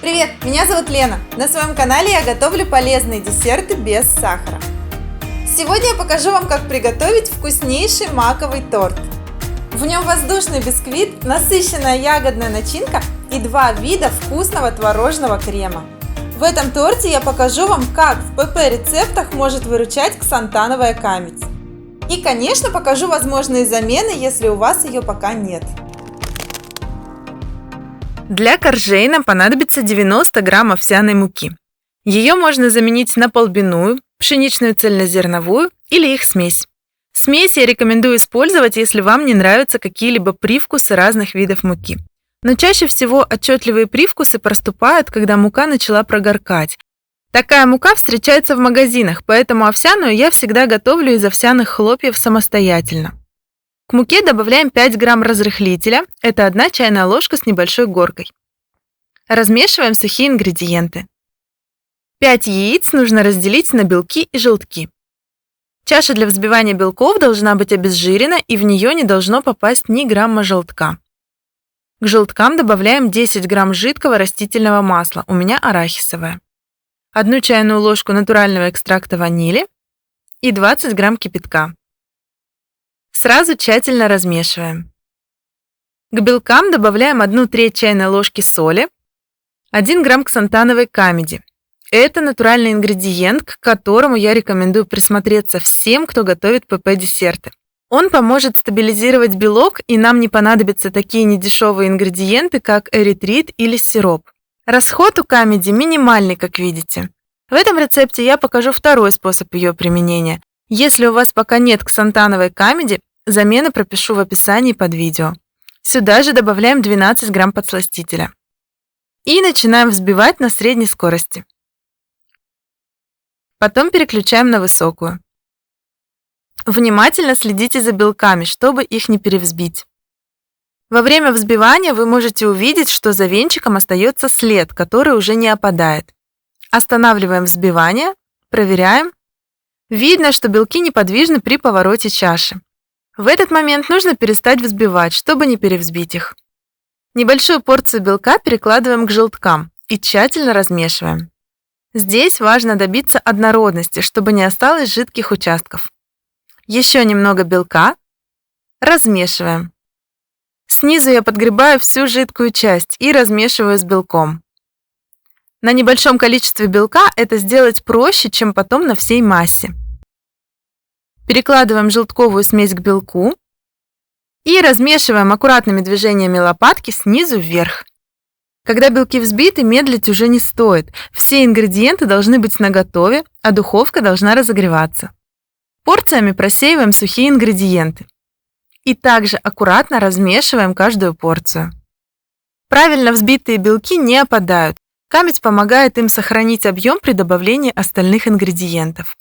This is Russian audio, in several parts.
Привет, меня зовут Лена. На своем канале я готовлю полезные десерты без сахара. Сегодня я покажу вам, как приготовить вкуснейший маковый торт. В нем воздушный бисквит, насыщенная ягодная начинка и два вида вкусного творожного крема. В этом торте я покажу вам, как в ПП-рецептах может выручать ксантановая камедь. И, конечно, покажу возможные замены, если у вас ее пока нет. Для коржей нам понадобится 90 грамм овсяной муки. Ее можно заменить на полбяную, пшеничную цельнозерновую или их смесь. Смесь я рекомендую использовать, если вам не нравятся какие-либо привкусы разных видов муки. Но чаще всего отчетливые привкусы проступают, когда мука начала прогоркать. Такая мука встречается в магазинах, поэтому овсяную я всегда готовлю из овсяных хлопьев самостоятельно. К муке добавляем 5 грамм разрыхлителя, это 1 чайная ложка с небольшой горкой. Размешиваем сухие ингредиенты. 5 яиц нужно разделить на белки и желтки. Чаша для взбивания белков должна быть обезжирена, и в нее не должно попасть ни грамма желтка. К желткам добавляем 10 грамм жидкого растительного масла, у меня арахисовое, 1 чайную ложку натурального экстракта ванили и 20 грамм кипятка. Сразу тщательно размешиваем. К белкам добавляем 1/3 чайной ложки соли, 1 грамм ксантановой камеди. Это натуральный ингредиент, к которому я рекомендую присмотреться всем, кто готовит ПП-десерты. Он поможет стабилизировать белок, и нам не понадобятся такие недешевые ингредиенты, как эритрит или сироп. Расход у камеди минимальный, как видите. В этом рецепте я покажу второй способ ее применения. Если у вас пока нет ксантановой камеди, замены пропишу в описании под видео. Сюда же добавляем 12 грамм подсластителя. И начинаем взбивать на средней скорости. Потом переключаем на высокую. Внимательно следите за белками, чтобы их не перевзбить. Во время взбивания вы можете увидеть, что за венчиком остается след, который уже не опадает. Останавливаем взбивание, проверяем. Видно, что белки неподвижны при повороте чаши. В этот момент нужно перестать взбивать, чтобы не перевзбить их. Небольшую порцию белка перекладываем к желткам и тщательно размешиваем. Здесь важно добиться однородности, чтобы не осталось жидких участков. Еще немного белка. Размешиваем. Снизу я подгребаю всю жидкую часть и размешиваю с белком. На небольшом количестве белка это сделать проще, чем потом на всей массе. Перекладываем желтковую смесь к белку и размешиваем аккуратными движениями лопатки снизу вверх. Когда белки взбиты, медлить уже не стоит. Все ингредиенты должны быть наготове, а духовка должна разогреваться. Порциями просеиваем сухие ингредиенты. И также аккуратно размешиваем каждую порцию. Правильно взбитые белки не опадают. Камедь помогает им сохранить объем при добавлении остальных ингредиентов.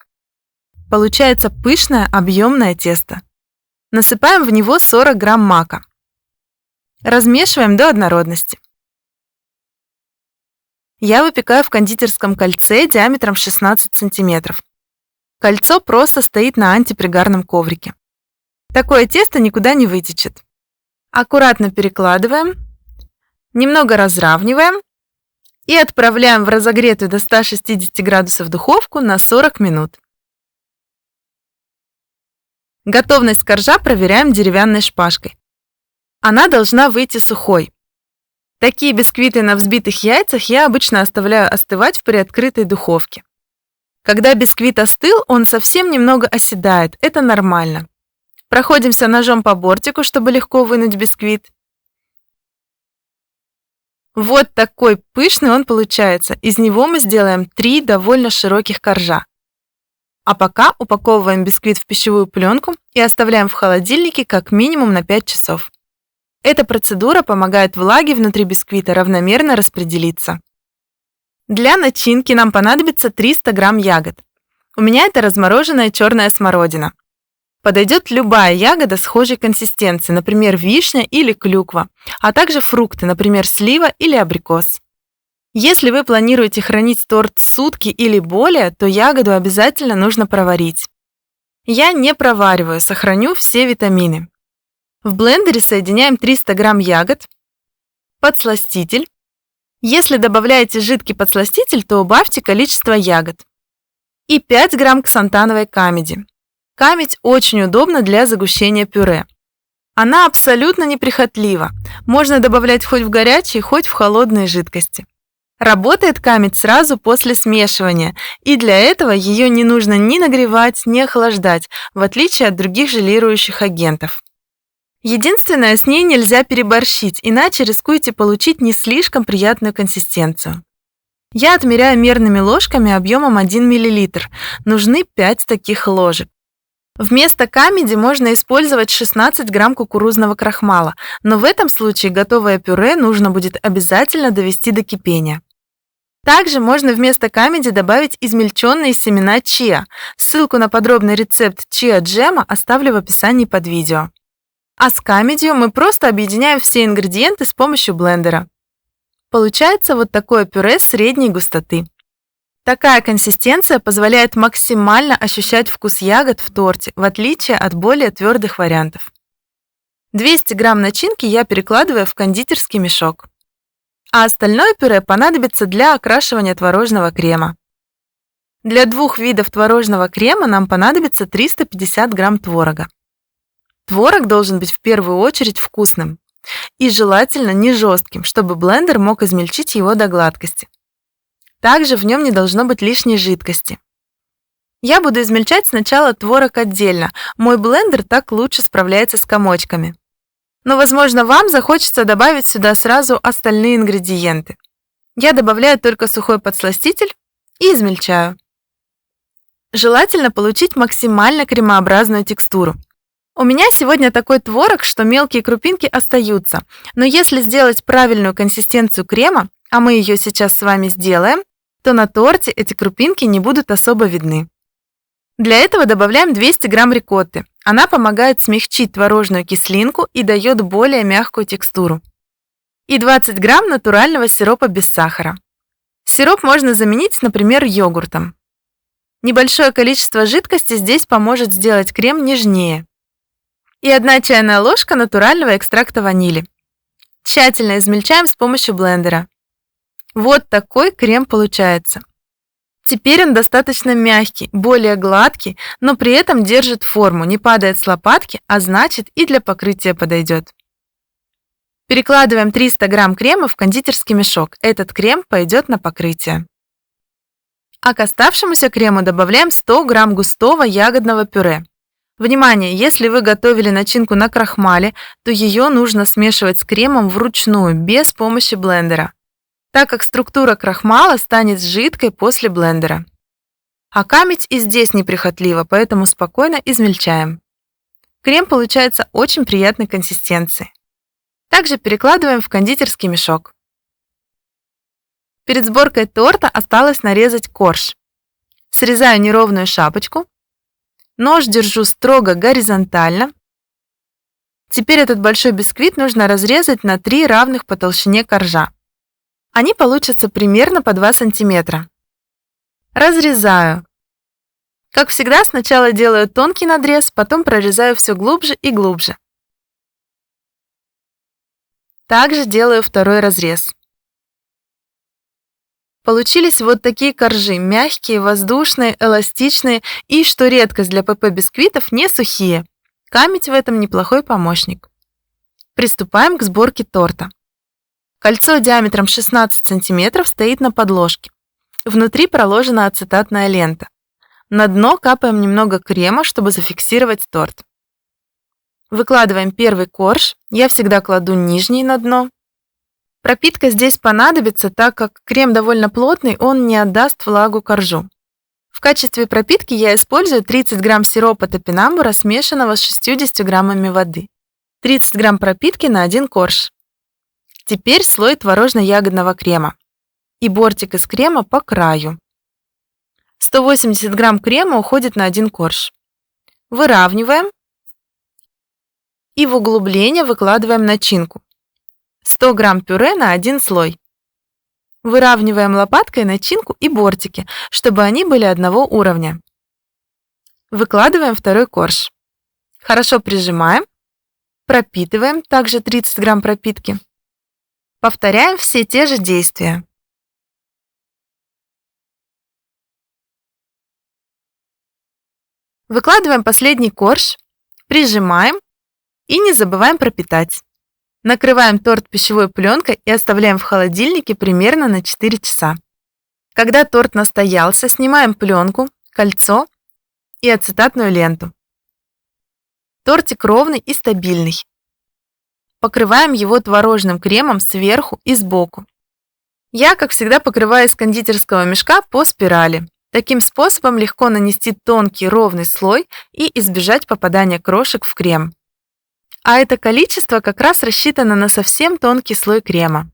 Получается пышное объемное тесто. Насыпаем в него 40 грамм мака. Размешиваем до однородности. Я выпекаю в кондитерском кольце диаметром 16 см. Кольцо просто стоит на антипригарном коврике. Такое тесто никуда не вытечет. Аккуратно перекладываем, немного разравниваем и отправляем в разогретую до 160 градусов духовку на 40 минут. Готовность коржа проверяем деревянной шпажкой. Она должна выйти сухой. Такие бисквиты на взбитых яйцах я обычно оставляю остывать в приоткрытой духовке. Когда бисквит остыл, он совсем немного оседает, это нормально. Проходимся ножом по бортику, чтобы легко вынуть бисквит. Вот такой пышный он получается. Из него мы сделаем 3 довольно широких коржа. А пока упаковываем бисквит в пищевую пленку и оставляем в холодильнике как минимум на 5 часов. Эта процедура помогает влаге внутри бисквита равномерно распределиться. Для начинки нам понадобится 300 грамм ягод. У меня это размороженная черная смородина. Подойдет любая ягода схожей консистенции, например, вишня или клюква, а также фрукты, например, слива или абрикос. Если вы планируете хранить торт сутки или более, то ягоду обязательно нужно проварить. Я не провариваю, сохраню все витамины. В блендере соединяем 300 грамм ягод, подсластитель, Если добавляете жидкий подсластитель, то убавьте количество ягод. И 5 грамм ксантановой камеди. Камедь очень удобна для загущения пюре. Она абсолютно неприхотлива. Можно добавлять хоть в горячие, хоть в холодные жидкости. Работает камедь сразу после смешивания, и для этого ее не нужно ни нагревать, ни охлаждать, в отличие от других желирующих агентов. Единственное, с ней нельзя переборщить, иначе рискуете получить не слишком приятную консистенцию. Я отмеряю мерными ложками объемом 1 мл. Нужны 5 таких ложек. Вместо камеди можно использовать 16 грамм кукурузного крахмала, но в этом случае готовое пюре нужно будет обязательно довести до кипения. Также можно вместо камеди добавить измельченные семена чиа. Ссылку на подробный рецепт чиа-джема оставлю в описании под видео. А с камедью мы просто объединяем все ингредиенты с помощью блендера. Получается вот такое пюре средней густоты. Такая консистенция позволяет максимально ощущать вкус ягод в торте, в отличие от более твердых вариантов. 200 грамм начинки я перекладываю в кондитерский мешок. А остальное пюре понадобится для окрашивания творожного крема. Для 2 видов творожного крема нам понадобится 350 грамм творога. Творог должен быть в первую очередь вкусным и желательно не жестким, чтобы блендер мог измельчить его до гладкости. Также в нем не должно быть лишней жидкости. Я буду измельчать сначала творог отдельно, мой блендер так лучше справляется с комочками. Но, возможно, вам захочется добавить сюда сразу остальные ингредиенты. Я добавляю только сухой подсластитель и измельчаю. Желательно получить максимально кремообразную текстуру. У меня сегодня такой творог, что мелкие крупинки остаются, но если сделать правильную консистенцию крема, а мы ее сейчас с вами сделаем, то на торте эти крупинки не будут особо видны. Для этого добавляем 200 грамм рикотты. Она помогает смягчить творожную кислинку и дает более мягкую текстуру. И 20 грамм натурального сиропа без сахара. Сироп можно заменить, например, йогуртом. Небольшое количество жидкости здесь поможет сделать крем нежнее. И 1 чайная ложка натурального экстракта ванили. Тщательно измельчаем с помощью блендера. Вот такой крем получается. Теперь он достаточно мягкий, более гладкий, но при этом держит форму, не падает с лопатки, а значит и для покрытия подойдет. Перекладываем 300 грамм крема в кондитерский мешок. Этот крем пойдет на покрытие. А к оставшемуся крему добавляем 100 грамм густого ягодного пюре. Внимание, если вы готовили начинку на крахмале, то ее нужно смешивать с кремом вручную, без помощи блендера, так как структура крахмала станет жидкой после блендера. А камедь и здесь неприхотлива, поэтому спокойно измельчаем. Крем получается очень приятной консистенции. Также перекладываем в кондитерский мешок. Перед сборкой торта осталось нарезать корж. Срезаю неровную шапочку. Нож держу строго горизонтально. Теперь этот большой бисквит нужно разрезать на 3 равных по толщине коржа. Они получатся примерно по 2 см. Разрезаю. Как всегда, сначала делаю тонкий надрез, потом прорезаю все глубже и глубже. Также делаю второй разрез. Получились вот такие коржи, мягкие, воздушные, эластичные и, что редкость для ПП-бисквитов, не сухие. Камедь в этом неплохой помощник. Приступаем к сборке торта. Кольцо диаметром 16 см стоит на подложке. Внутри проложена ацетатная лента. На дно капаем немного крема, чтобы зафиксировать торт. Выкладываем первый корж. Я всегда кладу нижний на дно. Пропитка здесь понадобится, так как крем довольно плотный, он не отдаст влагу коржу. В качестве пропитки я использую 30 грамм сиропа топинамбура, смешанного с 60 граммами воды. 30 грамм пропитки на 1 корж. Теперь слой творожно-ягодного крема и бортик из крема по краю. 180 грамм крема уходит на 1 корж. Выравниваем и в углубление выкладываем начинку. 100 грамм пюре на 1 слой. Выравниваем лопаткой начинку и бортики, чтобы они были одного уровня. Выкладываем второй корж. Хорошо прижимаем. Пропитываем, также 30 грамм пропитки. Повторяем все те же действия. Выкладываем последний корж, прижимаем и не забываем пропитать. Накрываем торт пищевой пленкой и оставляем в холодильнике примерно на 4 часа. Когда торт настоялся, снимаем пленку, кольцо и ацетатную ленту. Тортик ровный и стабильный. Покрываем его творожным кремом сверху и сбоку. Я, как всегда, покрываю из кондитерского мешка по спирали. Таким способом легко нанести тонкий ровный слой и избежать попадания крошек в крем. А это количество как раз рассчитано на совсем тонкий слой крема.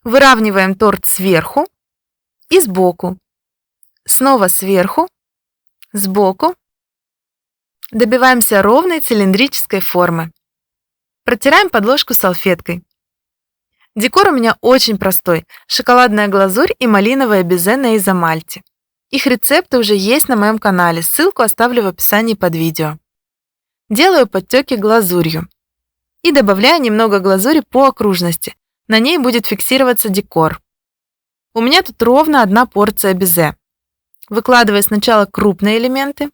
Выравниваем торт сверху и сбоку. Снова сверху, сбоку. Добиваемся ровной цилиндрической формы. Протираем подложку салфеткой. Декор у меня очень простой. Шоколадная глазурь и малиновое безе на изомальте. Их рецепты уже есть на моем канале, ссылку оставлю в описании под видео. Делаю подтеки глазурью. И добавляю немного глазури по окружности. На ней будет фиксироваться декор. У меня тут ровно 1 порция безе. Выкладываю сначала крупные элементы,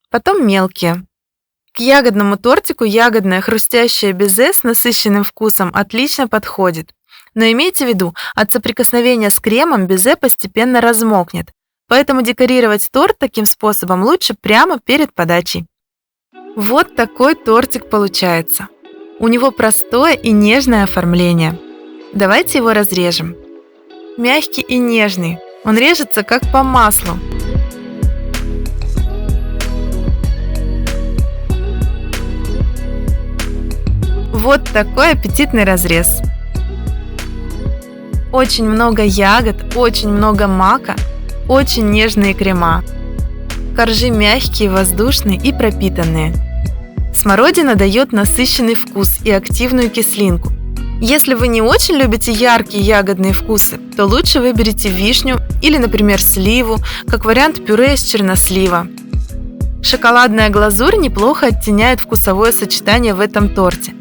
потом мелкие. К ягодному тортику ягодное хрустящее безе с насыщенным вкусом отлично подходит. Но имейте в виду, от соприкосновения с кремом безе постепенно размокнет, поэтому декорировать торт таким способом лучше прямо перед подачей. Вот такой тортик получается. У него простое и нежное оформление. Давайте его разрежем. Мягкий и нежный. Он режется как по маслу. Вот такой аппетитный разрез. Очень много ягод, очень много мака, очень нежные крема. Коржи мягкие, воздушные и пропитанные. Смородина дает насыщенный вкус и активную кислинку. Если вы не очень любите яркие ягодные вкусы, то лучше выберите вишню или, например, сливу, как вариант пюре из чернослива. Шоколадная глазурь неплохо оттеняет вкусовое сочетание в этом торте,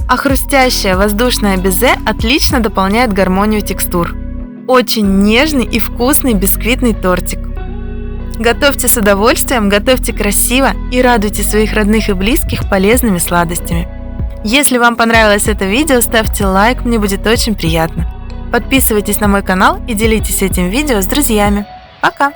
а хрустящее воздушное безе отлично дополняет гармонию текстур. Очень нежный и вкусный бисквитный тортик. Готовьте с удовольствием, готовьте красиво и радуйте своих родных и близких полезными сладостями. Если вам понравилось это видео, ставьте лайк, мне будет очень приятно. Подписывайтесь на мой канал и делитесь этим видео с друзьями. Пока!